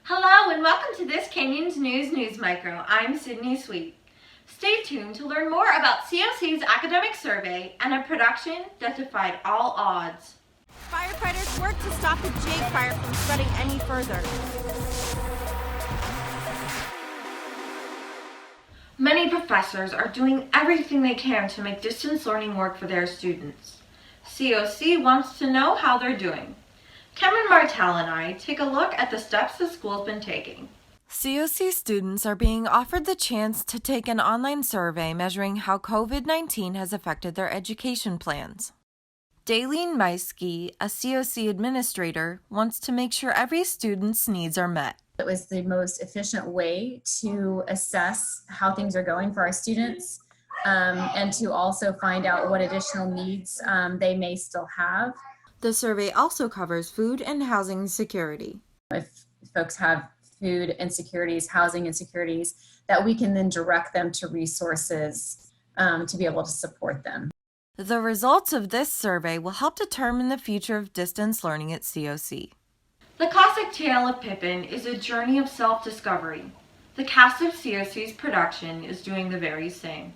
Hello and welcome to this Canyons News Micro. I'm Sydney Sweet. Stay tuned to learn more about COC's academic survey and a production that defied all odds. Firefighters work to stop the Jade fire from spreading any further. Many professors are doing everything they can to make distance learning work for their students. COC wants to know how they're doing. Cameron Martell and I take a look at the steps the school's been taking. COC students are being offered the chance to take an online survey measuring how COVID-19 has affected their education plans. Daylene Meisky, a COC administrator, wants to make sure every student's needs are met. It was the most efficient way to assess how things are going for our students and to also find out what additional needs they may still have. The survey also covers food and housing security. If folks have food insecurities, housing insecurities, that we can then direct them to resources to be able to support them. The results of this survey will help determine the future of distance learning at COC. The classic tale of Pippin is a journey of self-discovery. The cast of COC's production is doing the very same.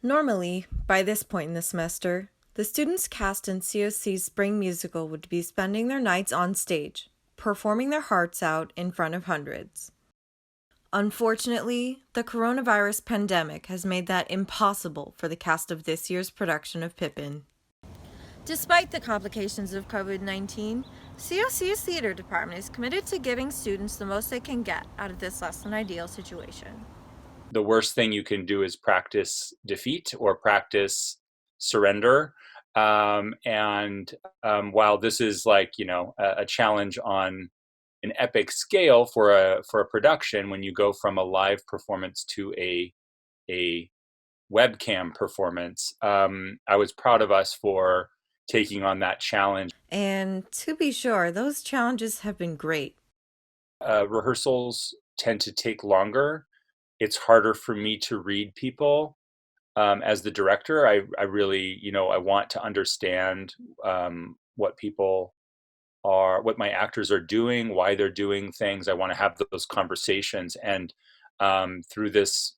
Normally, by this point in the semester, the students cast in COC's spring musical would be spending their nights on stage, performing their hearts out in front of hundreds. Unfortunately, the coronavirus pandemic has made that impossible for the cast of this year's production of Pippin. Despite the complications of COVID-19, COC's theater department is committed to giving students the most they can get out of this less than ideal situation. The worst thing you can do is practice defeat or practice surrender. While this is a challenge on an epic scale for a production, when you go from a live performance to a webcam performance, I was proud of us for taking on that challenge. And to be sure, those challenges have been great. Rehearsals tend to take longer. It's harder for me to read people. As the director, I really, I want to understand what my actors are doing, why they're doing things. I want to have those conversations. And through this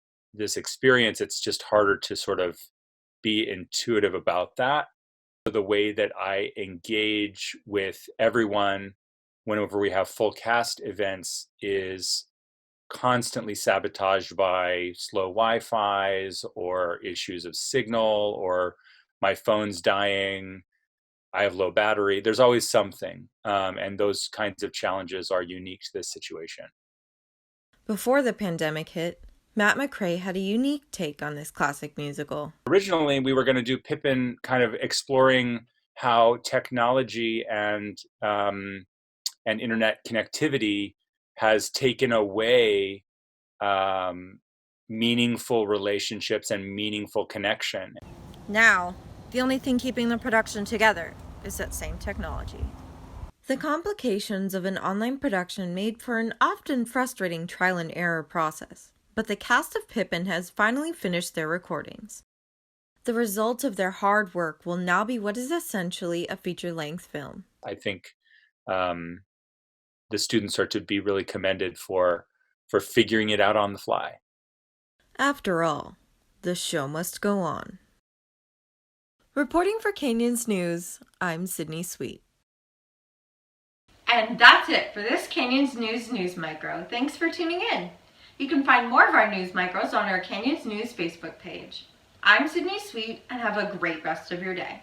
experience, it's just harder to sort of be intuitive about that. The way that I engage with everyone whenever we have full cast events is constantly sabotaged by slow Wi-Fi's or issues of signal or my phone's dying, I have low battery. There's always something, and those kinds of challenges are unique to this situation. Before the pandemic hit, Matt McRae had a unique take on this classic musical. Originally, we were going to do Pippin kind of exploring how technology and internet connectivity has taken away meaningful relationships and meaningful connection. Now, the only thing keeping the production together is that same technology. The complications of an online production made for an often frustrating trial and error process, but the cast of Pippin has finally finished their recordings. The result of their hard work will now be what is essentially a feature-length film. I think the students are to be really commended for figuring it out on the fly. After all, the show must go on. Reporting for Canyons News, I'm Sydney Sweet. And that's it for this Canyons News Micro. Thanks for tuning in. You can find more of our news micros on our Canyons News Facebook page. I'm Sydney Sweet, and have a great rest of your day.